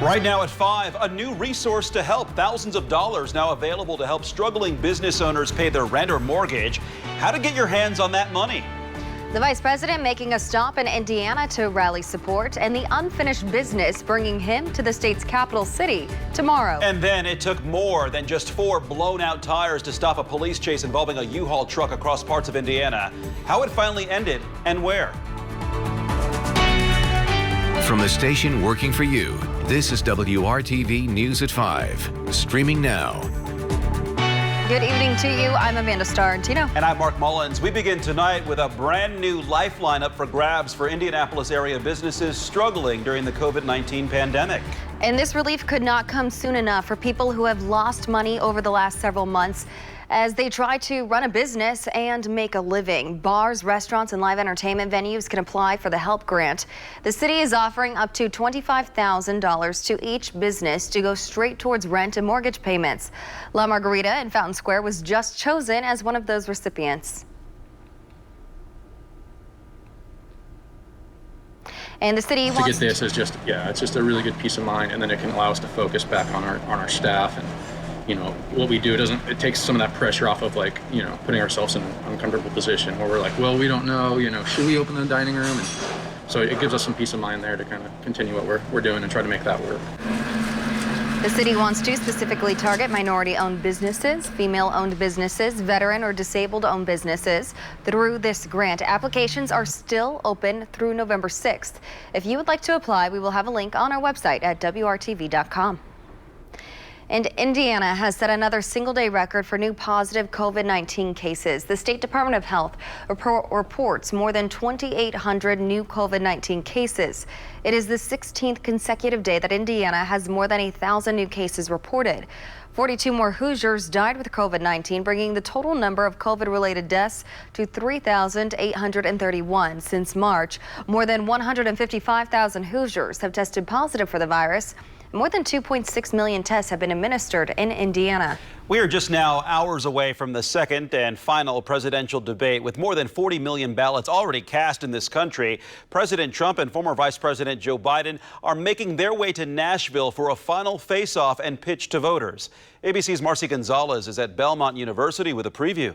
Right now at 5, a new resource to help. Thousands of dollars now available to help struggling business owners pay their rent or mortgage. How to get your hands on that money. The vice president making a stop in Indiana to rally support, and the unfinished business bringing him to the state's capital city tomorrow. And then it took more than just 4 blown out tires to stop a police chase involving a U-Haul truck across parts of Indiana. How it finally ended and where. From the station working for you, this is WRTV News at 5, streaming now. Good evening to you. I'm Amanda Starantino. And I'm Mark Mullins. We begin tonight with a brand new lifeline up for grabs for Indianapolis area businesses struggling during the COVID-19 pandemic. And this relief could not come soon enough for people who have lost money over the last several months as they try to run a business and make a living. Bars, restaurants, and live entertainment venues can apply for the HELP grant. The city is offering up to $25,000 to each business to go straight towards rent and mortgage payments. La Margarita in Fountain Square was just chosen as one of those recipients. And the city wants to get this is just, it's just a really good peace of mind, and then it can allow us to focus back on our staff and, you know, what we do. It takes some of that pressure off of, like, you know, putting ourselves in an uncomfortable position where we're like, well, we don't know, you know, should we open the dining room? And so it gives us some peace of mind there to kind of continue what we're doing and try to make that work. The city wants to specifically target minority-owned businesses, female-owned businesses, veteran or disabled-owned businesses. Through this grant, applications are still open through November 6th. If you would like to apply, we will have a link on our website at WRTV.com. And Indiana has set another single-day record for new positive COVID-19 cases. The State Department of Health reports more than 2,800 new COVID-19 cases. It is the 16th consecutive day that Indiana has more than 1,000 new cases reported. 42 more Hoosiers died with COVID-19, bringing the total number of COVID-related deaths to 3,831 since March. More than 155,000 Hoosiers have tested positive for the virus. More than 2.6 million tests have been administered in Indiana. We are just now hours away from the second and final presidential debate. With more than 40 million ballots already cast in this country, President Trump and former Vice President Joe Biden are making their way to Nashville for a final face-off and pitch to voters. ABC's Marcy Gonzalez is at Belmont University with a preview.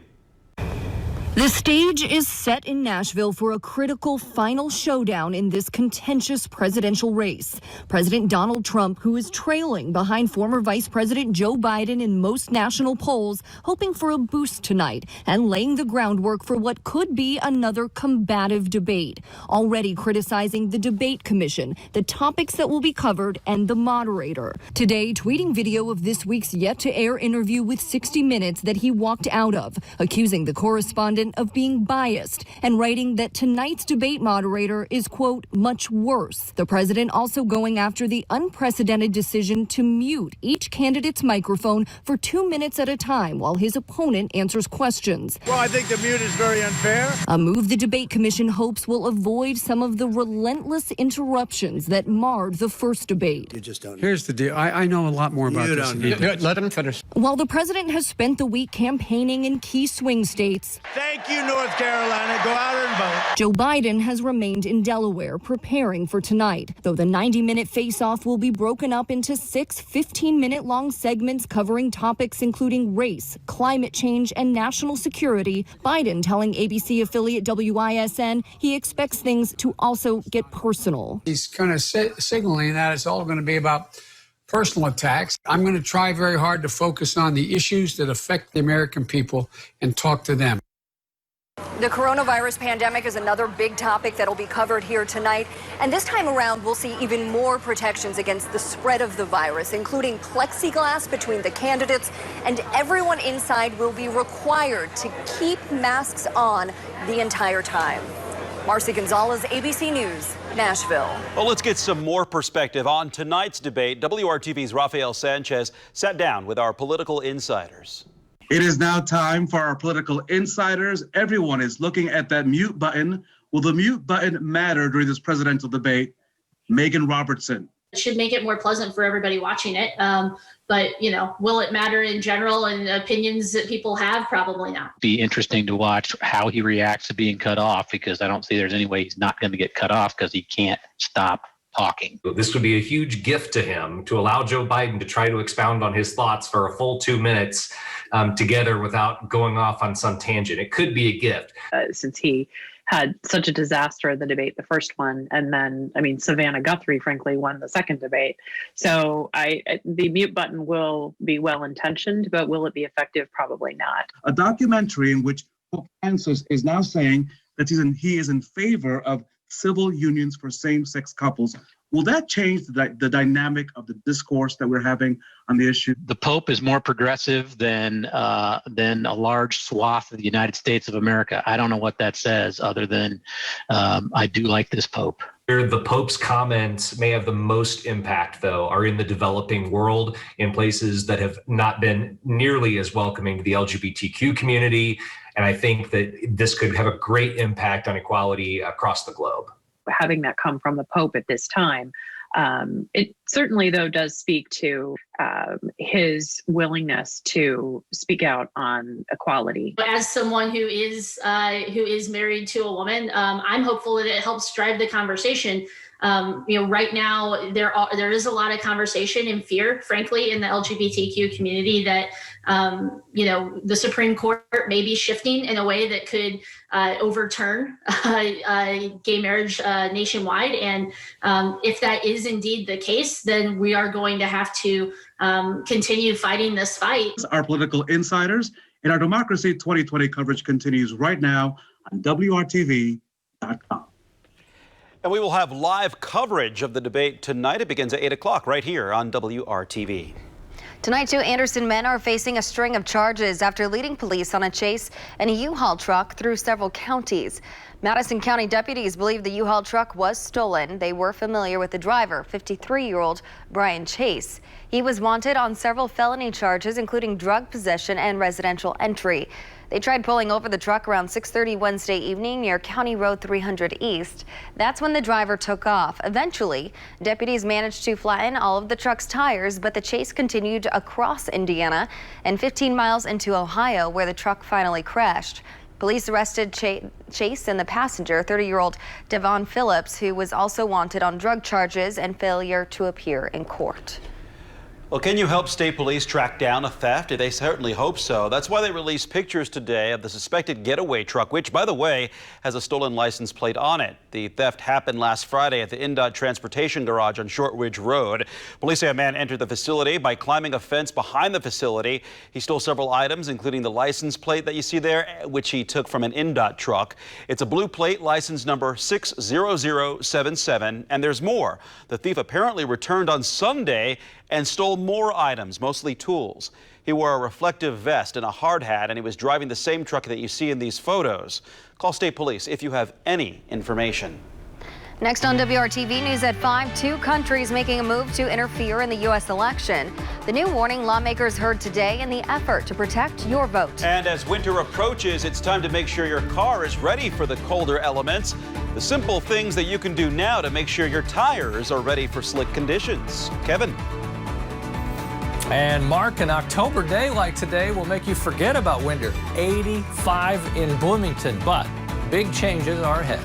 The stage is set in Nashville for a critical final showdown in this contentious presidential race. President Donald Trump, who is trailing behind former Vice President Joe Biden in most national polls, hoping for a boost tonight and laying the groundwork for what could be another combative debate. Already criticizing the debate commission, the topics that will be covered, and the moderator. Today, tweeting video of this week's yet-to-air interview with 60 Minutes that he walked out of, accusing the correspondent of being biased and writing that tonight's debate moderator is, quote, much worse. The president also going after the unprecedented decision to mute each candidate's microphone for 2 minutes at a time while his opponent answers questions. Well, I think the mute is very unfair. A move the debate commission hopes will avoid some of the relentless interruptions that marred the first debate. You just don't. Here's the deal. I know a lot more about this. Let him finish. While the president has spent the week campaigning in key swing states, Thank you, North Carolina. Go out and vote. Joe Biden has remained in Delaware preparing for tonight, though the 90-minute face-off will be broken up into 6 15-minute-long segments covering topics including race, climate change, and national security. Biden telling ABC affiliate WISN he expects things to also get personal. He's kind of signaling that it's all going to be about personal attacks. I'm going to try very hard to focus on the issues that affect the American people and talk to them. The coronavirus pandemic is another big topic that will be covered here tonight. And this time around, we'll see even more protections against the spread of the virus, including plexiglass between the candidates, and everyone inside will be required to keep masks on the entire time. Marcy Gonzalez, ABC News, Nashville. Well, let's get some more perspective on tonight's debate. WRTV's Rafael Sanchez sat down with our political insiders. It is now time for our political insiders. Everyone is looking at that mute button. Will the mute button matter during this presidential debate? Megan Robertson. It should make it more pleasant for everybody watching it. But, you know, will it matter in general and opinions that people have? Probably not. Be interesting to watch how he reacts to being cut off, because I don't see there's any way he's not going to get cut off because he can't stop talking. This would be a huge gift to him to allow Joe Biden to try to expound on his thoughts for a full 2 minutes together without going off on some tangent. It could be a gift. Since he had such a disaster in the debate, the first one, and then, Savannah Guthrie, frankly, won the second debate. So the mute button will be well-intentioned, but will it be effective? Probably not. A documentary in which Pope Francis is now saying that he is in favor of civil unions for same-sex couples. Will that change the dynamic of the discourse that we're having on the issue? The Pope is more progressive than a large swath of the United States of America. I don't know what that says other than I do like this Pope. The Pope's comments may have the most impact, though, are in the developing world, in places that have not been nearly as welcoming to the LGBTQ community. And I think that this could have a great impact on equality across the globe. Having that come from the Pope at this time, it certainly, though, does speak to his willingness to speak out on equality. As someone who is married to a woman, I'm hopeful that it helps drive the conversation. Right now there is a lot of conversation and fear, frankly, in the LGBTQ community that the Supreme Court may be shifting in a way that could overturn gay marriage nationwide. And if that is indeed the case, then we are going to have to continue fighting this fight. Our political insiders and our Democracy 2020 coverage continues right now on WRTV.com. And we will have live coverage of the debate tonight. It begins at 8 o'clock right here on WRTV. Tonight, 2 Anderson men are facing a string of charges after leading police on a chase in a U-Haul truck through several counties. Madison County deputies believe the U-Haul truck was stolen. They were familiar with the driver, 53-year-old Brian Chase. He was wanted on several felony charges, including drug possession and residential entry. They tried pulling over the truck around 6:30 Wednesday evening near County Road 300 East. That's when the driver took off. Eventually, deputies managed to flatten all of the truck's tires, but the chase continued across Indiana and 15 miles into Ohio, where the truck finally crashed. Police arrested Chase and the passenger, 30-year-old Devon Phillips, who was also wanted on drug charges and failure to appear in court. Well, can you help state police track down a theft? They certainly hope so. That's why they released pictures today of the suspected getaway truck, which, by the way, has a stolen license plate on it. The theft happened last Friday at the INDOT Transportation Garage on Short Ridge Road. Police say a man entered the facility by climbing a fence behind the facility. He stole several items, including the license plate that you see there, which he took from an INDOT truck. It's a blue plate, license number 60077, and there's more. The thief apparently returned on Sunday and stole more items, mostly tools. He wore a reflective vest and a hard hat, and he was driving the same truck that you see in these photos. Call state police if you have any information. Next on WRTV News at 5, 2 countries making a move to interfere in the U.S. election. The new warning lawmakers heard today in the effort to protect your vote. And as winter approaches, it's time to make sure your car is ready for the colder elements. The simple things that you can do now to make sure your tires are ready for slick conditions. Kevin. And Mark, an October day like today will make you forget about winter. 85 in Bloomington, but big changes are ahead.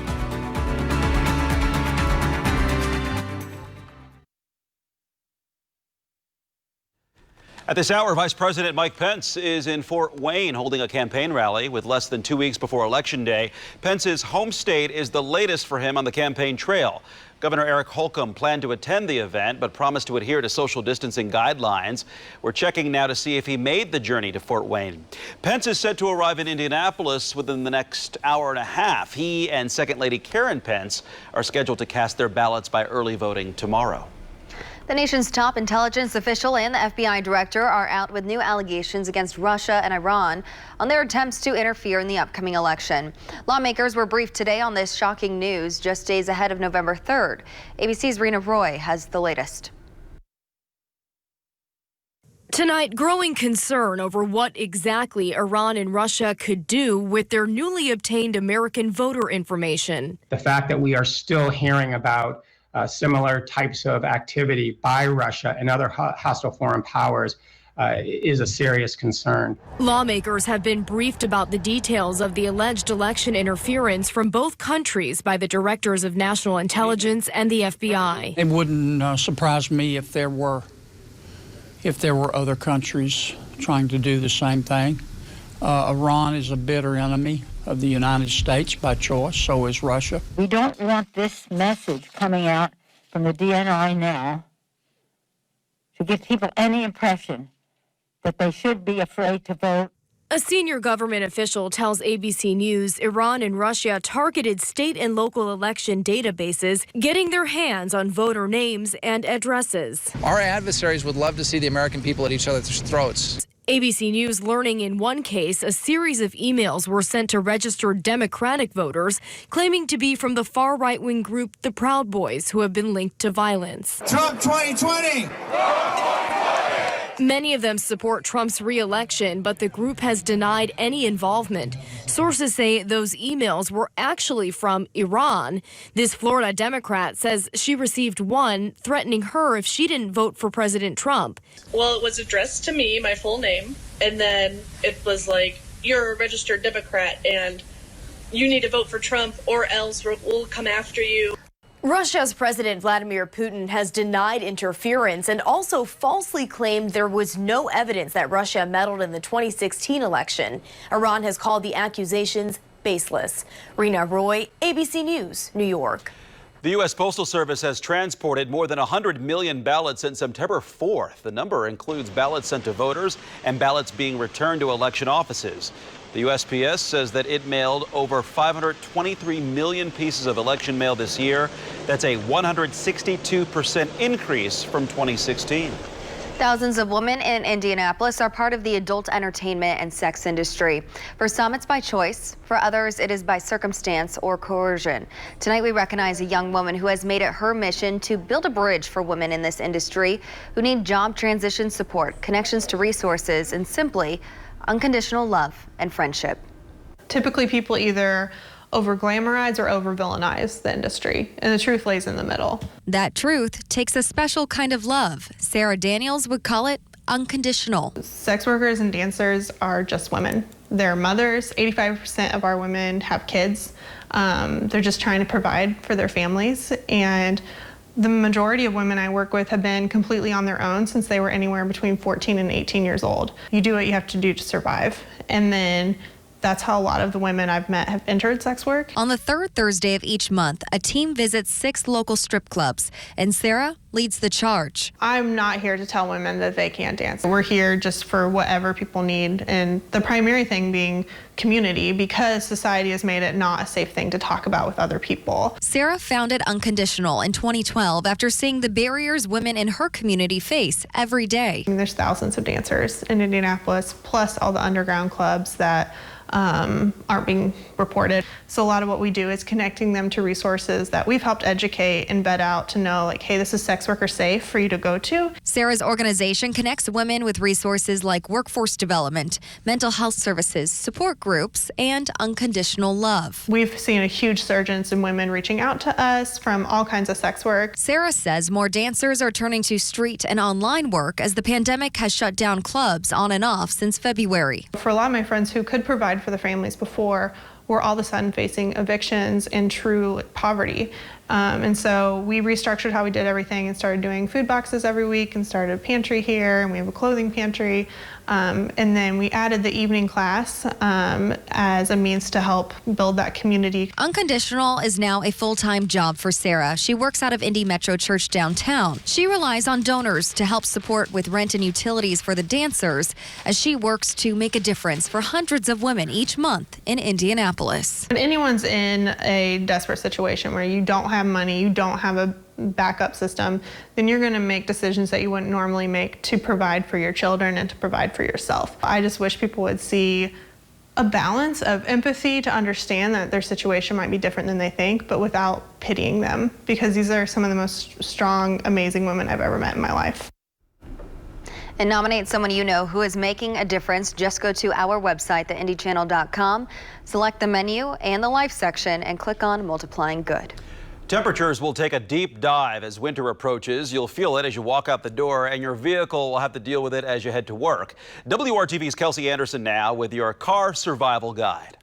At this hour, Vice President Mike Pence is in Fort Wayne holding a campaign rally with less than 2 weeks before Election Day. Pence's home state is the latest for him on the campaign trail. Governor Eric Holcomb planned to attend the event, but promised to adhere to social distancing guidelines. We're checking now to see if he made the journey to Fort Wayne. Pence is set to arrive in Indianapolis within the next hour and a half. He and Second Lady Karen Pence are scheduled to cast their ballots by early voting tomorrow. The nation's top intelligence official and the FBI director are out with new allegations against Russia and Iran on their attempts to interfere in the upcoming election. Lawmakers were briefed today on this shocking news just days ahead of November 3rd. ABC's Rena Roy has the latest. Tonight, growing concern over what exactly Iran and Russia could do with their newly obtained American voter information. The fact that we are still hearing about similar types of activity by Russia and other hostile foreign powers is a serious concern. Lawmakers have been briefed about the details of the alleged election interference from both countries by the directors of national intelligence and the FBI. It wouldn't surprise me if there were other countries trying to do the same thing. Iran is a bitter enemy of the United States by choice, so is Russia. We don't want this message coming out from the DNI now to give people any impression that they should be afraid to vote. A senior government official tells ABC News Iran and Russia targeted state and local election databases, getting their hands on voter names and addresses. Our adversaries would love to see the American people at each other's throats. ABC News learning in one case, a series of emails were sent to registered Democratic voters claiming to be from the far right-wing group the Proud Boys, who have been linked to violence. Trump 2020! Many of them support Trump's re-election, but the group has denied any involvement. Sources say those emails were actually from Iran. This Florida Democrat says she received one threatening her if she didn't vote for President Trump. Well, it was addressed to me, my full name, and then it was like, you're a registered Democrat and you need to vote for Trump or else we'll come after you. Russia's President Vladimir Putin has denied interference and also falsely claimed there was no evidence that Russia meddled in the 2016 election. Iran has called the accusations baseless. Rena Roy, ABC News, New York. The U.S. Postal Service has transported more than 100 million ballots since September 4th. The number includes ballots sent to voters and ballots being returned to election offices. The USPS says that it mailed over 523 million pieces of election mail this year. That's a 162% increase from 2016. Thousands of women in Indianapolis are part of the adult entertainment and sex industry. For some, it's by choice. For others, it is by circumstance or coercion. Tonight, we recognize a young woman who has made it her mission to build a bridge for women in this industry who need job transition support, connections to resources, and simply unconditional love and friendship. Typically, people either over-glamorize or over-villainize the industry, and the truth lays in the middle. That truth takes a special kind of love. Sarah Daniels would call it unconditional. Sex workers and dancers are just women. They're mothers. 85% of our women have kids. They're just trying to provide for their families, and the majority of women I work with have been completely on their own since they were anywhere between 14 and 18 years old. You do what you have to do to survive, and then that's how a lot of the women I've met have entered sex work. On the third Thursday of each month, a team visits 6 local strip clubs, and Sarah leads the charge. I'm not here to tell women that they can't dance. We're here just for whatever people need, and the primary thing being community, because society has made it not a safe thing to talk about with other people. Sarah founded Unconditional in 2012 after seeing the barriers women in her community face every day. There's thousands of dancers in Indianapolis, plus all the underground clubs that aren't being reported. So a lot of what we do is connecting them to resources that we've helped educate and vet out to know, like, hey, this is sex worker safe for you to go to. Sarah's organization connects women with resources like workforce development, mental health services, support groups, and unconditional love. We've seen a huge surge in women reaching out to us from all kinds of sex work. Sarah says more dancers are turning to street and online work as the pandemic has shut down clubs on and off since February. For a lot of my friends who could provide for the families before, we're all of a sudden facing evictions and true poverty. And so we restructured how we did everything and started doing food boxes every week and started a pantry here, and we have a clothing pantry. And then we added the evening class as a means to help build that community. Unconditional is now a full-time job for Sarah. She works out of Indy Metro Church downtown. She relies on donors to help support with rent and utilities for the dancers as she works to make a difference for hundreds of women each month in Indianapolis. When anyone's in a desperate situation where you don't have money, you don't have a backup system, then you're going to make decisions that you wouldn't normally make to provide for your children and to provide for yourself. I just wish people would see a balance of empathy to understand that their situation might be different than they think, but without pitying them, because these are some of the most strong, amazing women I've ever met in my life. And nominate someone you know who is making a difference. Just go to our website, theindychannel.com, select the menu and the life section, and click on Multiplying Good. Temperatures will take a deep dive as winter approaches. You'll feel it as you walk out the door, and your vehicle will have to deal with it as you head to work. WRTV's Kelsey Anderson now with your car survival guide.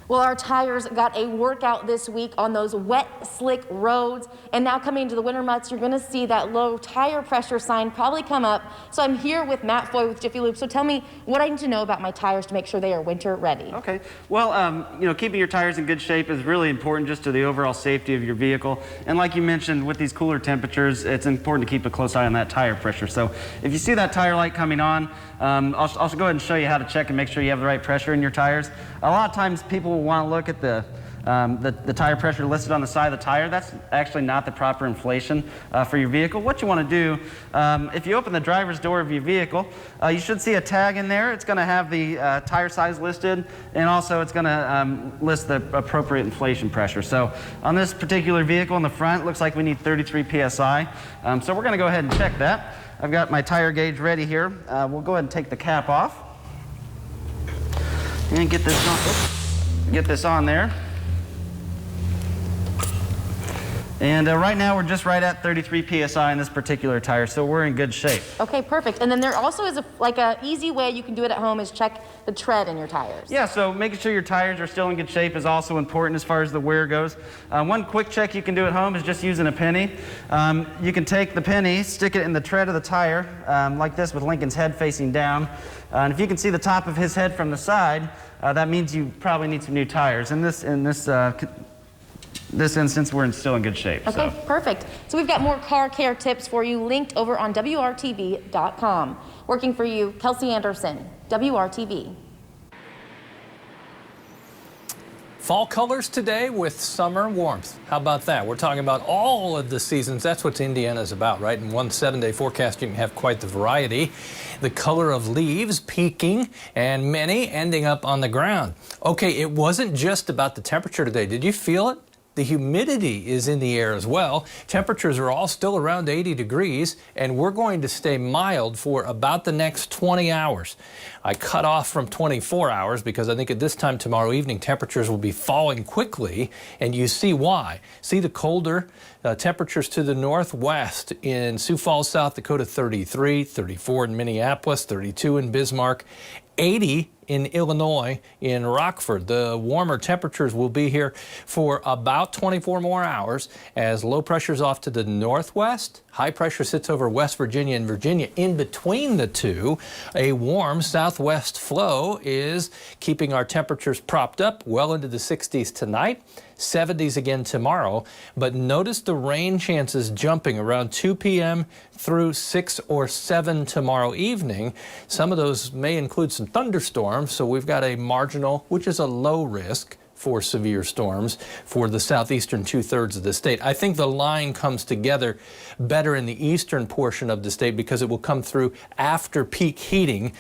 Well, our tires got a workout this week on those wet, slick roads. And now coming into the winter months, you're going to see that low tire pressure sign probably come up. So I'm here with Matt Foy with Jiffy Lube. So tell me what I need to know about my tires to make sure they are winter ready. Okay. Well, keeping your tires in good shape is really important just to the overall safety of your vehicle. And like you mentioned, with these cooler temperatures, it's important to keep a close eye on that tire pressure. So if you see that tire light coming on, I'll go ahead and show you how to check and make sure you have the right pressure in your tires. A lot of times people will want to look at the tire pressure listed on the side of the tire. That's actually not the proper inflation for your vehicle. What you want to do, if you open the driver's door of your vehicle, you should see a tag in there. It's going to have the tire size listed, and also it's going to list the appropriate inflation pressure. So on this particular vehicle in the front, it looks like we need 33 PSI. So we're going to go ahead and check that. I've got my tire gauge ready here. We'll go ahead and take the cap off and get this on. Get this on there. And right now we're just right at 33 PSI in this particular tire, so we're in good shape. Okay, perfect. And then there also is an easy way you can do it at home is check the tread in your tires. Yeah, so making sure your tires are still in good shape is also important as far as the wear goes. One quick check you can do at home is just using a penny. You can take the penny, stick it in the tread of the tire, like this with Lincoln's head facing down. And if you can see the top of his head from the side, that means you probably need some new tires. In this instance, we're still in good shape. Okay, perfect. So we've got more car care tips for you linked over on WRTV.com. Working for you, Kelsey Anderson, WRTV. Fall colors today with summer warmth. How about that? We're talking about all of the seasons. That's what Indiana's about, right? In one 7-day forecast, you can have quite the variety. The color of leaves peaking and many ending up on the ground. Okay, it wasn't just about the temperature today. Did you feel it? The humidity is in the air as well. Temperatures are all still around 80 degrees, and we're going to stay mild for about the next 20 hours. I cut off from 24 hours because I think at this time tomorrow evening temperatures will be falling quickly, and you see why. See the colder temperatures to the northwest in Sioux Falls, South Dakota, 33, 34 in Minneapolis, 32 in Bismarck, 80 in Illinois, in Rockford. The warmer temperatures will be here for about 24 more hours as low pressure's off to the northwest. High pressure sits over West Virginia and Virginia. In between the two, a warm southwest flow is keeping our temperatures propped up well into the 60s tonight. 70s again tomorrow, but notice the rain chances jumping around 2 p.m. through 6 or 7 tomorrow evening. Some of those may include some thunderstorms, so we've got a marginal, which is a low risk for severe storms for the southeastern 2/3 of the state. I think the line comes together better in the eastern portion of the state because it will come through after peak heating,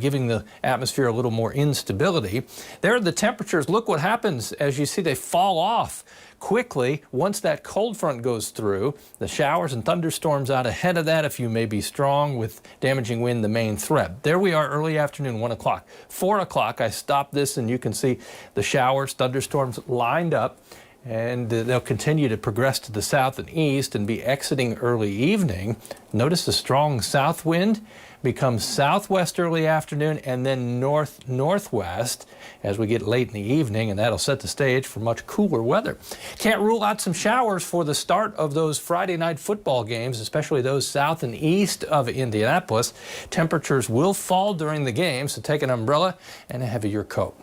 giving the atmosphere a little more instability. There are the temperatures. Look what happens as you see they fall off quickly once that cold front goes through. The showers and thunderstorms out ahead of that, if you may be strong with damaging wind, the main threat. There we are early afternoon, 1 o'clock. 4 o'clock, I stopped this and you can see the showers, thunderstorms lined up, and they'll continue to progress to the south and east and be exiting early evening. Notice the strong south wind becomes southwest early afternoon and then north-northwest as we get late in the evening, and that'll set the stage for much cooler weather. Can't rule out some showers for the start of those Friday night football games, especially those south and east of Indianapolis. Temperatures will fall during the game, so take an umbrella and a heavier coat.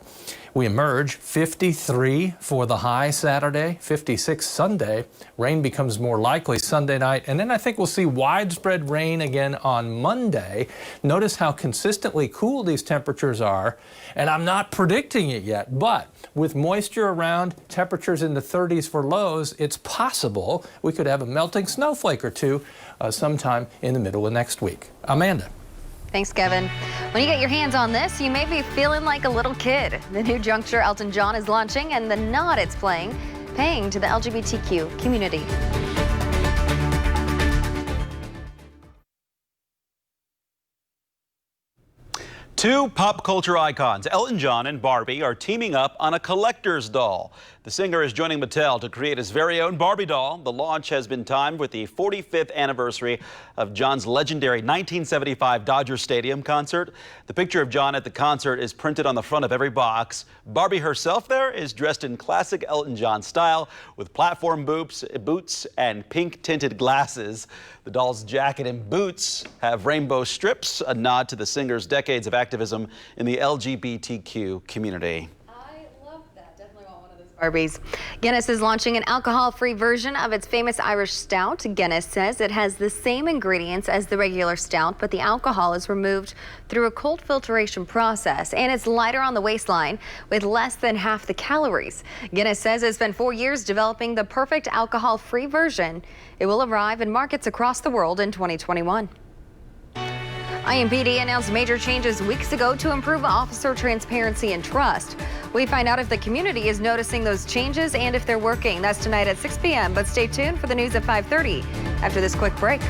We emerge 53 for the high Saturday, 56 Sunday. Rain becomes more likely Sunday night, and then I think we'll see widespread rain again on Monday. Notice how consistently cool these temperatures are, and I'm not predicting it yet, but with moisture around, temperatures in the 30s for lows, it's possible we could have a melting snowflake or two sometime in the middle of next week. Amanda. Thanks, Kevin. When you get your hands on this, you may be feeling like a little kid. The new juncture Elton John is launching and the nod it's paying to the LGBTQ community. Two pop culture icons, Elton John and Barbie, are teaming up on a collector's doll. The singer is joining Mattel to create his very own Barbie doll. The launch has been timed with the 45th anniversary of John's legendary 1975 Dodger Stadium concert. The picture of John at the concert is printed on the front of every box. Barbie herself there is dressed in classic Elton John style with platform boots and pink tinted glasses. The doll's jacket and boots have rainbow strips, a nod to the singer's decades of activism in the LGBTQ community. Barbies. Guinness is launching an alcohol-free version of its famous Irish stout. Guinness says it has the same ingredients as the regular stout, but the alcohol is removed through a cold filtration process, and it's lighter on the waistline with less than half the calories. Guinness says it's been 4 years developing the perfect alcohol-free version. It will arrive in markets across the world in 2021. IMPD announced major changes weeks ago to improve officer transparency and trust. We find out if the community is noticing those changes and if they're working. That's tonight at 6 p.m. But stay tuned for the news at 5:30 after this quick break.